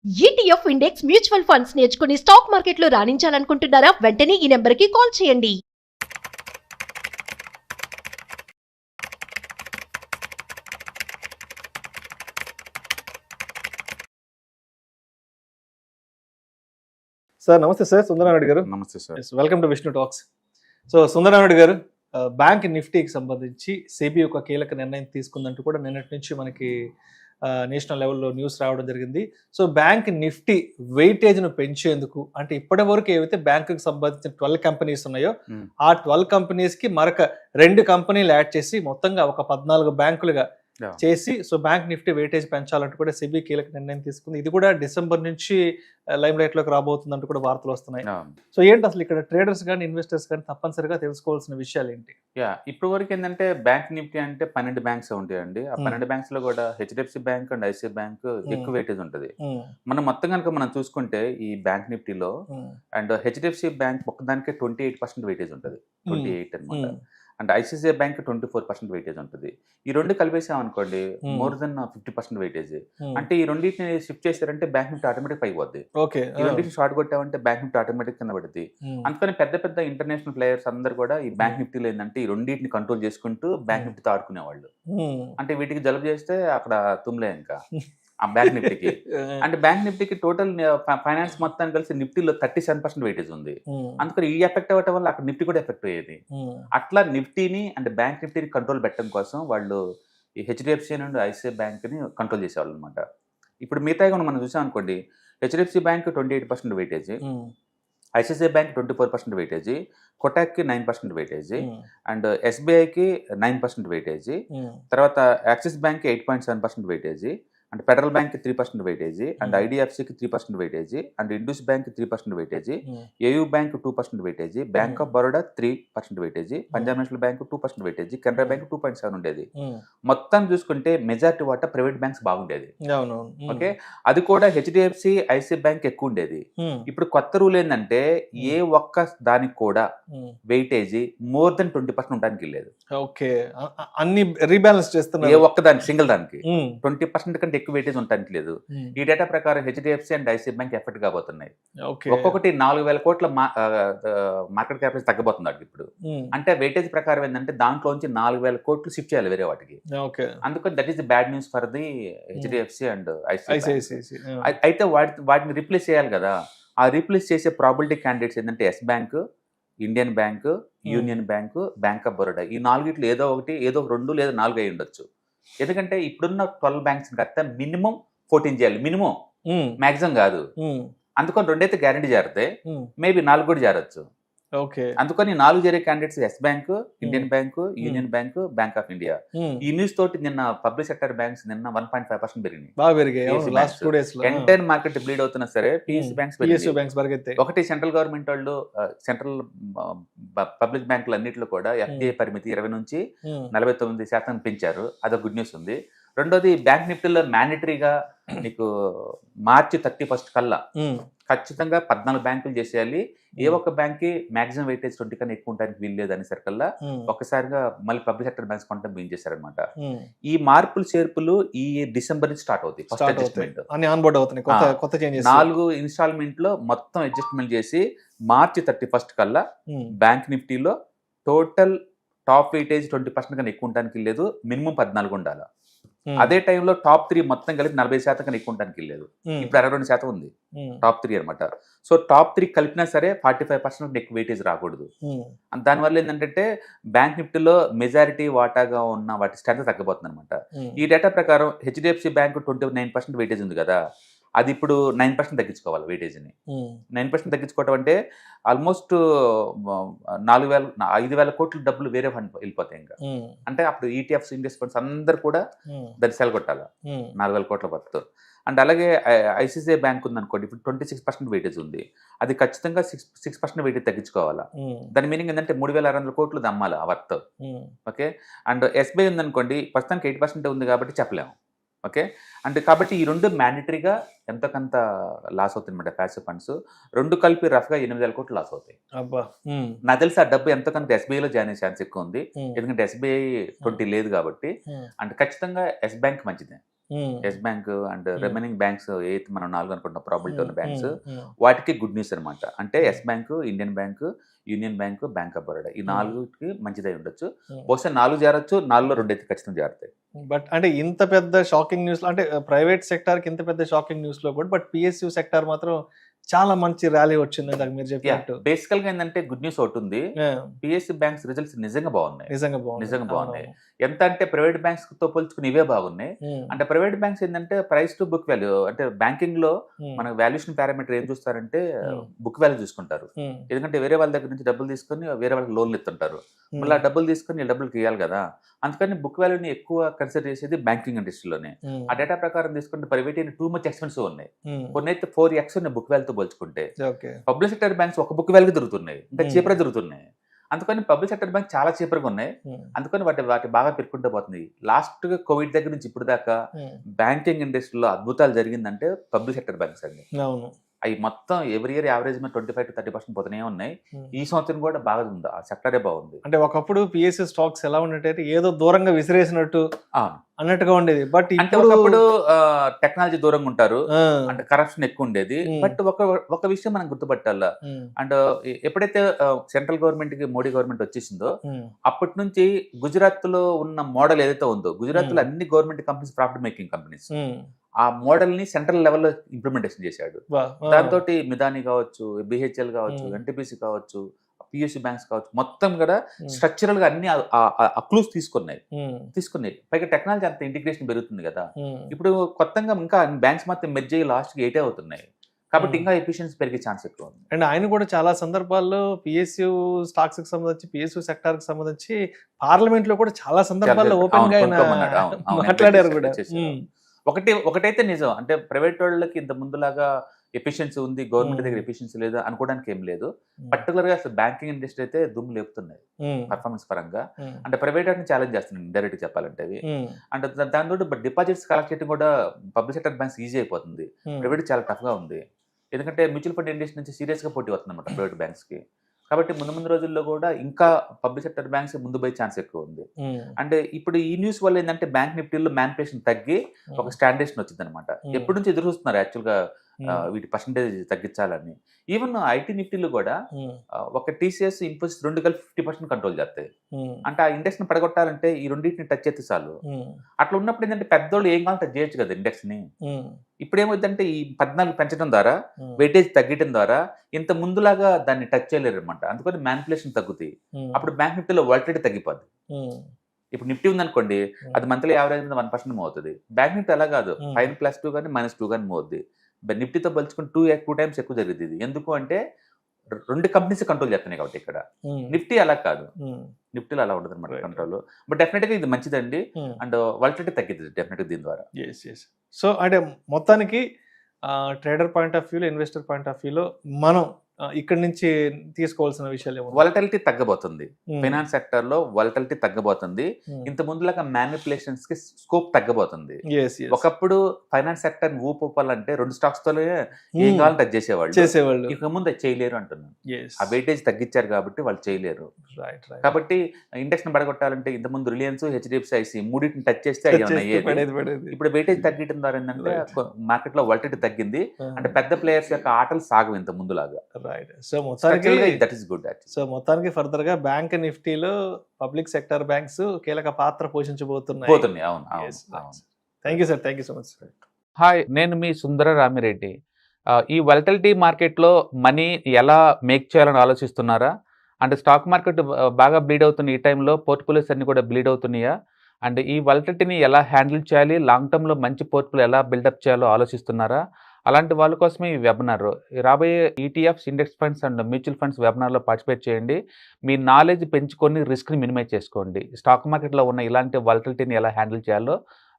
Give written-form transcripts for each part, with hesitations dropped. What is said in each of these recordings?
ETF index mutual funds నేర్చుకుని stock మార్కెట్లో రాణించాలనుకుంటున్నారా? వెంటనే ఈ నెంబర్కి కాల్ చేయండి. సార్ నమస్తే సార్, సుందరరామరెడ్డి గారు. నమస్తే sir. Welcome to Vishnu talks. So Sundararamareddy గారు, బ్యాంక్ నిఫ్టీకి సంబంధించి సెబీ ఒక కీలక నిర్ణయం తీసుకుందంటూ కూడా నిన్నటి నుంచి మనకి నేషనల్ లెవెల్లో న్యూస్ రావడం జరిగింది. సో బ్యాంక్ నిఫ్టీ వెయిటేజ్ను పెంచేందుకు, అంటే ఇప్పటి వరకు ఏవైతే బ్యాంకుకి సంబంధించిన 12 కంపెనీస్ ఉన్నాయో ఆ 12 కంపెనీస్కి మరొక 2 కంపెనీలు యాడ్ చేసి మొత్తంగా ఒక 14 బ్యాంకులుగా చేసి సో బ్యాంక్ నిఫ్టీ వెయిటేజ్ పెంచాలంటూ కూడా సెబీ కీలక నిర్ణయం తీసుకుంది. ఇది కూడా డిసెంబర్ నుంచి లైమ్ లైట్ లోకి రాబోతుందంటూ కూడా వార్తలు వస్తున్నాయి. సో ఏంటి అసలు ఇక్కడ ట్రేడర్స్ కానీ ఇన్వెస్టర్స్ కానీ తప్పనిసరిగా తెలుసుకోవాల్సిన విషయాలు ఏంటి? ఇప్పటి వరకు ఏంటంటే బ్యాంక్ నిఫ్టీ అంటే 12 బ్యాంక్స్ ఉంటాయండి. ఆ 12 బ్యాంక్స్ లో కూడా HDFC bank and ICI bank ఎక్కువ వెయిటేజ్ ఉంటుంది. మనం మొత్తం కనుక మనం చూసుకుంటే ఈ బ్యాంక్ నిఫ్టీలో అండ్ హెచ్డిఎఫ్సి బ్యాంక్ ఒక్కదానికే 28% వెయిటేజ్ ఉంటుంది, 28 అనమాట. అండ్ ఐసిఐసిఐ బ్యాంక్ 24% వెయిటేజ్ ఉంటుంది. ఈ రెండు కలిపేసామనుకోండి మోర్ దెన్ 50% వెయిటేజ్. అంటే ఈ రెండింటిని షిఫ్ట్ చేశారంటే బ్యాంక్ నిఫ్టీ ఆటోమేటిక్ పైకి పోద్ది. ఈ రెండింటిని షార్ట్ కొట్టామంటే బ్యాంక్ నిఫ్టీ ఆటోమేటిక్ కింద పడుతుంది. అందుకని పెద్ద పెద్ద ఇంటర్నేషనల్ ప్లేయర్స్ అందరు కూడా ఈ బ్యాంక్ నిఫ్టీలో ఏంటంటే ఈ రెండింటిని కంట్రోల్ చేసుకుంటూ బ్యాంక్ నిఫ్టీతో ఆడుకునేవాళ్ళు. అంటే వీటికి జలుబు చేస్తే అక్కడ తుమ్లే ఇంకా ఆ బ్యాంక్ నిఫ్టీకి. అంటే బ్యాంక్ నిఫ్టీకి టోటల్ ఫైనాన్స్ మొత్తాన్ని కలిసి నిఫ్టీలో 37% వెయిటేజ్ ఉంది. అందుకని ఈ ఎఫెక్ట్ అవ్వటం వల్ల అక్కడ నిఫ్టీ కూడా ఎఫెక్ట్ అయ్యేది. అట్లా నిఫ్టీని అంటే బ్యాంక్ నిఫ్టీని కంట్రోల్ పెట్టడం కోసం వాళ్ళు ఈ హెచ్డిఎఫ్సి అండ్ ఐసిఐ బ్యాంక్ని కంట్రోల్ చేసేవాళ్ళు అనమాట. ఇప్పుడు మిగతా మనం చూసాం అనుకోండి, HDFC Bank 28% weightage, ICICI Bank 24% weightage, కొటాక్కి 9% వెయిటేజ్, అండ్ ఎస్బీఐకి 9% వెయిటేజ్, తర్వాత యాక్సిస్ బ్యాంక్కి 8.7% weightage, and Federal Bank 3% weightage, and ఐడిఎఫ్సికి 3% weightage, and Indus Bank 3% weightage, AU Bank 2% weightage, Bank of Baroda 3% weightage, Punjab National Bank 2% weightage, Canara Bank 2.7 ఉండేది. మొత్తం చూసుకుంటే majority వాటా private banks బాగుండేది. ఓకే, అది కూడా హెచ్డిఎఫ్సి ఐసిఐ బ్యాంక్ ఎక్కువ ఉండేది. ఇప్పుడు కొత్త రూల్ ఏంటంటే ఏ ఒక్క దానికి కూడా వెయిటేజ్ మోర్ దెన్ 20% ఉండడానికి లేదు. ఓకే, అన్ని రీబ్యాలెన్స్ చేస్తున్నారు. ఏ ఒక్క దానికి సింగిల్ దానికి 20% కంటే ఎక్కువ వెయిటేజ్ ఉండడానికి లేదు. ఈ డేటా ప్రకారం HDFC and ICI bank effect కాబోతున్నాయి. ఒక్కొక్కటి 4,000 కోట్ల మార్కెట్ క్యాపిటల్ తగ్గబోతుంది ఇప్పుడు. అంటే వెయిటేజ్ ప్రకారం ఏంటంటే దాంట్లోంచి 4,000 కోట్లు షిఫ్ట్ చేయాలి వేరే వాటికి. అందుకని that is the bad news for the HDFC and ICICI. అయితే వాటిని రీప్లేస్ చేయాలి కదా. ఆ రీప్లేస్ చేసే ప్రాబిలిటీ క్యాండిడేట్స్ ఏంటంటే Yes Bank, Indian Bank, Union Bank, Bank of Baroda. ఈ 4 ఏదో ఒకటి, ఏదో 2 లేదా 4 అయి ఉండొచ్చు. ఎందుకంటే ఇప్పుడున్న 12 బ్యాంక్స్ కడితే మినిమం 14 చేయాలి, మినిమం, మాక్సిమం కాదు. అందుకని 2 అయితే గ్యారంటీ చేరుతాయి, మేబీ 4 కూడా చేరొచ్చు. అందుకని 4 చేరే candidates Yes Bank, Indian Bank, Union Bank, Bank of India. ఈ న్యూస్ తోటి నిన్న పబ్లిక్ సెక్టర్ బ్యాంక్స్ నిన్న 1.5% పెరిగినాయి. ఎంటైర్ మార్కెట్ బ్లీడ్ అవుతున్నా సరే పిఎస్యూ బ్యాంక్స్ ఒకటి సెంట్రల్ గవర్నమెంట్ వాళ్ళు సెంట్రల్ పబ్లిక్ బ్యాంకులు అన్నింటిలో కూడా ఎఫ్డిఐ పరిమితి 20 నుంచి 49% పెంచారు. అదొక గుడ్ న్యూస్ ఉంది. రెండోది బ్యాంక్ నిఫ్టీలో మ్యాండేటరీగా నీకు మార్చి 31 కల్లా ఖచ్చితంగా 14 బ్యాంకులు చేసేయాలి. ఏ ఒక్క బ్యాంక్ కి మాక్సిమం వెయిటేజ్ 20 కన్నా ఎక్కువ ఉండడానికి వీల్లేదు అనే సరికల్లా ఒక్కసారిగా మళ్ళీ పబ్లిక్ సెక్టర్ బ్యాంక్స్ కొంటాం బిన్ చేశారనమాట. ఈ మార్పులు చేర్పులు ఈ డిసెంబర్ నుంచి స్టార్ట్ అవుతాయి. ఫస్ట్ అడ్జస్ట్మెంట్ 4 ఇన్స్టాల్మెంట్ లో మొత్తం అడ్జస్ట్మెంట్ చేసి మార్చి 31 కల్లా బ్యాంక్ నిఫ్టీలో టోటల్ టాప్ వెయిటేజ్ 20% కన్నా ఎక్కువ ఉండడానికి లేదు, మినిమం 14 ఉండాలి. అదే టైంలో టాప్ 3 మొత్తం కలిపి 40% కన్నా ఎక్కువ ఉండడానికి లేదు. ఇప్పుడు 62% ఉంది టాప్ 3 అనమాట. సో టాప్ 3 కలిపినా సరే 45% ఎక్కువ వెయిటేజ్ రాకూడదు. దానివల్ల ఏంటంటే బ్యాంక్ నిఫ్టీలో మెజారిటీ వాటాగా ఉన్న వాటి స్ట్రెంత్ తగ్గబోతుంది అనమాట. ఈ డేటా ప్రకారం హెచ్డిఎఫ్సి బ్యాంక్ 29% వెయిటేజ్ ఉంది కదా, అది ఇప్పుడు 9% తగ్గించుకోవాలి వెయిటేజ్ని. 9% తగ్గించుకోవటం అంటే ఆల్మోస్ట్ 5,000 కోట్ల డబ్బులు వేరే ఫండ్ వెళ్ళిపోతాయి ఇంకా. అంటే అప్పుడు ఈటీఎఫ్స్, ఇండెక్స్ ఫండ్స్ అందరు కూడా దాన్ని సెల్ కొట్టాలి 4,000 కోట్ల వర్త్. అండ్ అలాగే ఐసిఐసిఐ బ్యాంక్ ఉంది అనుకోండి, ఇప్పుడు 26% వెయిటేజ్ ఉంది. అది ఖచ్చితంగా 6% వెయిటేజ్ తగ్గించుకోవాలా. దాని మీనింగ్ ఏంటంటే 3,600 కోట్లు దమ్మాలి ఆ వర్త్. ఓకే, అండ్ ఎస్బీఐ ఉంది అనుకోండి, ప్రస్తుతానికి 8% ఉంది కాబట్టి చెప్పలేము. ఓకే, అంటే కాబట్టి ఈ రెండు మ్యాండేటరీగా ఎంతకంత లాస్ అవుతుంది అనమాట. ప్యాసివ్ ఫండ్స్ 2 కలిపి రఫ్గా 8,000 కోట్లు లాస్ అవుతాయి. నాకు తెలిసి ఆ డబ్బు ఎంతకంత ఎస్బీఐలో జాయిన్ అయ్యే ఛాన్స్ ఎక్కువ ఉంది. ఎందుకంటే ఎస్బీఐ 20 లేదు కాబట్టి. అంటే ఖచ్చితంగా ఎస్ బ్యాంక్ మంచిదే. Yes Bank and remaining banks ఏదైతే మనం 4 అనుకుంటున్న ప్రాబిలిటీ ఉన్న బ్యాంక్స్ వాటికి గుడ్ న్యూస్ అనమాట. అంటే Yes Bank, Indian Bank, Union Bank, Bank of Baroda ఈ 4కి మంచిదై ఉండొచ్చు. బహుశా 4 చేరొచ్చు, 4లో 2 అయితే ఖచ్చితంగా చేరుతాయి. బట్ అంటే ఇంత పెద్ద షాకింగ్ న్యూస్ అంటే ప్రైవేట్ సెక్టార్ కి ఇంత పెద్ద షాకింగ్ న్యూస్ లో కూడా బట్ పిఎస్యు సెక్టార్ మాత్రం చాలా మంచి ర్యాలీ వచ్చింది ఇందాక మీరు చెప్పినట్టు. బేసికల్ గా ఏంటంటే గుడ్ న్యూస్ ఒకటి ఉంది. పిఎస్సి బ్యాంక్స్ రిజల్ట్స్ నిజంగా బాగున్నాయి. నిజంగా బాగున్నాయి. ఎంత అంటే ప్రైవేట్ బ్యాంక్స్ తో పోల్చుకుని ఇవే బాగున్నాయి. అంటే ప్రైవేట్ బ్యాంక్స్ ఏంటంటే ప్రైస్ టు బుక్ వాల్యూ, అంటే బ్యాంకింగ్ లో మనకు వాల్యుయేషన్ పారామీటర్ ఏం చూస్తారంటే బుక్ వాల్యూ చూసుకుంటారు. ఎందుకంటే వేరే వాళ్ళ దగ్గర నుంచి డబ్బులు తీసుకొని వేరే వాళ్ళకి లోన్లు ఇస్తుంటారు. మళ్ళీ ఆ డబ్బులు తీసుకొని డబ్బులు ఇవ్వాలి కదా, అందుకని బుక్ వాల్యూని ఎక్కువ కన్సిడర్ చేసేది బ్యాంకింగ్ ఇండస్ట్రీలోనే. ఆ డేటా ప్రకారం తీసుకుంటే ప్రైవేట్ టూ మచ్ ఎక్స్పెన్సివ్ ఉన్నాయి. కొన్ని అయితే 4x ఉన్నాయి బుక్ వాల్యూతో పోల్చుకుంటే. పబ్లిక్ సెక్టర్ బ్యాంక్స్ ఒక బుక్ వాల్యూకి దొరుకుతున్నాయి, ఇంకా చీపర్ దొరుకుతున్నాయి. అందుకని పబ్లిక్ సెక్టర్ బ్యాంక్ చాలా చీపర్గా ఉన్నాయి. అందుకని వాటి బాగా పెరుగుకుంటూ పోతుంది. లాస్ట్ కోవిడ్ దగ్గర నుంచి ఇప్పుడు దాకా బ్యాంకింగ్ ఇండస్ట్రీలో అద్భుతాలు జరిగిందంటే పబ్లిక్ సెక్టర్ బ్యాంక్స్ అండి. అవి మొత్తం ఎవ్రీ ఇయర్ యావరేజ్ 25 to 30% పోతూనే ఉన్నాయి. ఈ సంవత్సరం కూడా బాగా ఉంది, ఆ సెక్టరే బాగుంది. అంటే ఒకప్పుడు పిఎస్యు స్టాక్స్ ఎలా ఉండేటైతే ఏదో దూరంగా విసిరేసినట్టు అన్నట్టుగా ఉండేది. బట్ అంటే ఒకప్పుడు టెక్నాలజీ దూరంగా ఉంటారు, అంటే కరప్షన్ ఎక్కువ ఉండేది. బట్ ఒక విషయం మనం గుర్తుపట్టాలా, అండ్ ఎప్పుడైతే సెంట్రల్ గవర్నమెంట్ కి మోడీ గవర్నమెంట్ వచ్చేసిందో అప్పటి నుంచి గుజరాత్ లో ఉన్న మోడల్ ఏదైతే ఉందో, గుజరాత్ లో అన్ని government companies profit making companies, ఆ మోడల్ ని సెంట్రల్ లెవెల్లో ఇంప్లిమెంటేషన్ చేశాడు. దాంతో మిదాని కావచ్చు, బిహెచ్ఎల్ కావచ్చు, ఎన్టీపీసీ కావచ్చు, పిఎస్యు బ్యాంక్స్ కావచ్చు, మొత్తం కూడా స్ట్రక్చరల్ గా అన్ని క్లూస్ తీసుకున్నాయి. పైగా టెక్నాలజీ అంత ఇంటిగ్రేషన్ పెరుగుతుంది కదా. ఇప్పుడు కొత్తగా ఇంకా బ్యాంక్స్ మొత్తం మెర్జ్ అయ్యి లాస్ట్ కి 8 అవుతున్నాయి. కాబట్టి ఇంకా ఎఫిషియన్సీ పెరిగే ఛాన్స్ ఎక్కువ ఉంది. అండ్ ఆయన కూడా చాలా సందర్భాల్లో పిఎస్యు స్టాక్స్ కి సంబంధించి, పిఎస్యు సెక్టార్ కి సంబంధించి పార్లమెంట్ లో కూడా చాలా సందర్భాల్లో ఓపెన్ గా మాట్లాడారు కూడా. ఒకటైతే నిజం, అంటే ప్రైవేట్ వాళ్ళకి ఇంత ముందులాగా ఎఫిషియన్సీ ఉంది, గవర్నమెంట్ దగ్గర ఎఫిషియన్సీ లేదు అనుకోవడానికి ఏం లేదు. పర్టికులర్ గా అసలు బ్యాంకింగ్ ఇండస్ట్రీ అయితే దుమ్ము లేపుతున్నాయి పర్ఫార్మెన్స్ పరంగా. అంటే ప్రైవేట్ వాటిని ఛాలెంజ్ చేస్తున్నాయి డైరెక్ట్ చెప్పాలంటే అవి. అంటే దాంతో డిపాజిట్స్ కలెక్ట్ చేయడం కూడా పబ్లిక్ సెక్టర్ బ్యాంక్స్ ఈజీ అయిపోతుంది. ప్రైవేట్ చాలా టఫ్ గా ఉంది, ఎందుకంటే మ్యూచువల్ ఫండ్ ఇండస్ట్రీ నుంచి సీరియస్ గా పోటీ వస్తుంది అన్నమాట ప్రైవేట్ బ్యాంక్స్ కి. కాబట్టి ముందు రోజుల్లో కూడా ఇంకా పబ్లిక్ సెక్టర్ బ్యాంక్స్ ముందు పోయే ఛాన్స్ ఎక్కువ ఉంది. అంటే ఇప్పుడు ఈ న్యూస్ వల్ల ఏంటంటే బ్యాంక్ నిఫ్టీలో మ్యానిపులేషన్ తగ్గి ఒక స్టాండర్డేషన్ వచ్చింది అనమాట. ఎప్పటి నుంచి ఎదురు చూస్తున్నారు యాక్చువల్ గా వీటి పర్సంటేజ్ తగ్గించాలని. ఈవెన్ ఐటీ నిఫ్టీలో కూడా ఒక టీసీఎస్, ఇన్ఫోసిస్ 2 కలిపి 50% కంట్రోల్ చేస్తాయి. అంటే ఆ ఇండెక్స్ ని పడగొట్టాలంటే ఈ రెండింటిని టచ్ చేస్తే చాలు. అట్లా ఉన్నప్పుడు ఏంటంటే పెద్దోళ్ళు ఏం కావాలి టచ్ చేయొచ్చు కదా ఇండెక్స్ ని. ఇప్పుడు ఏమవుతుందంటే ఈ 14 పెంచడం ద్వారా, వెయిటేజ్ తగ్గడం ద్వారా ఇంత ముందులాగా దాన్ని టచ్ చేయలేరు అనమాట. అందుకని మ్యానిపులేషన్ తగ్గుతాయి. అప్పుడు బ్యాంక్ నిఫ్టీలో వాలటిలిటీ తగ్గిపోద్ది. ఇప్పుడు నిఫ్టీ ఉందనుకోండి, అది మంత్లీ యావరేజ్ 1% మూవ్ అవుతుంది. బ్యాంక్ నిఫ్టీ అలా కాదు, -2 కానీ -2 కానీ మూవ్ అవుద్ది. నిఫ్టీతో పోల్చుకుని 2 times ఎక్కువ జరిగింది. ఎందుకు అంటే 2 కంపెనీస్ కంట్రోల్ చేస్తున్నాయి కాబట్టి. ఇక్కడ నిఫ్టీ అలా కాదు, నిఫ్టీలో అలా ఉండదు అనమాట కంట్రోల్. బట్ డెఫినెట్ గా ఇది మంచిదండి, అండ్ వాలటిలిటీ తగ్గింది డెఫినెట్ గా దీని ద్వారా. సో అంటే మొత్తానికి ట్రేడర్ పాయింట్ ఆఫ్ వ్యూలో, ఇన్వెస్టర్ పాయింట్ ఆఫ్ వ్యూలో మనం ఇక్కడ నుంచి తీసుకోవాల్సిన విషయాలు వాలటిలిటీ తగ్గబోతుంది. ఫైనాన్స్ సెక్టర్ లో వాలటిలిటీ తగ్గబోతుంది. ఇంత ముందులాగా మ్యానిపులేషన్స్ కి స్కోప్ తగ్గబోతుంది. ఒకప్పుడు ఫైనాన్స్ సెక్టర్ ఊపాలంటే 2 స్టాక్స్ తోనే ఏం కావాలని టచ్ చేసేవాళ్ళు. ఇక ముందు చేయలేరు అంటున్నాను. ఆ వెయిటేజ్ తగ్గించారు కాబట్టి వాళ్ళు చేయలేరు. కాబట్టి ఇండెక్స్ ని పడగొట్టాలంటే ఇంత ముందు రిలయన్స్, హెచ్డిఎఫ్సి, ఐసి మూడింటిని టచ్ చేస్తే ఇప్పుడు వెయిటేజ్ తగ్గడం ద్వారా ఏంటంటే మార్కెట్ లో వాలటిలిటీ తగ్గింది. అంటే పెద్ద ప్లేయర్స్ యొక్క ఆటలు సాగవు ఇంత ముందులాగా. సో మొత్తానికి దట్ ఈస్ గుడ్. సో మొత్తానికి ఫర్దర్ గా బ్యాంక్ నిఫ్టీలో పబ్లిక్ సెక్టర్ బ్యాంక్స్ కీలక పాత్ర పోషించబోతున్నాయి. Thank you sir, thank you so much. Hi, నేను మీ సుందర రామిరెడ్డి. ఈ వాలటిలిటీ మార్కెట్లో మనీ ఎలా మేక్ చేయాలని ఆలోచిస్తున్నారా? అంటే స్టాక్ మార్కెట్ బాగా బ్లీడ్ అవుతున్న ఈ టైంలో పోర్ట్ఫోలియోస్ అన్ని కూడా బ్లీడ్ అవుతున్నాయా? అండ్ ఈ వాలటిలిటీని ఎలా హ్యాండిల్ చేయాలి, లాంగ్ టర్మ్లో మంచి పోర్ట్ఫోలియో ఎలా బిల్డప్ చేయాలో ఆలోచిస్తున్నారా? అలాంటి వాళ్ళ కోసమే ఈ వెబినార్. రాబోయే ETFs, index funds and mutual funds వెబినార్లో పార్టిసిపేట్ చేయండి. మీ నాలెడ్జ్ పెంచుకొని రిస్క్ని మినిమైజ్ చేసుకోండి. స్టాక్ మార్కెట్లో ఉన్న ఇలాంటి వాలటిలిటీని ఎలా హ్యాండిల్ చేయాలో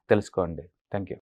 తెలుసుకోండి. Thank you.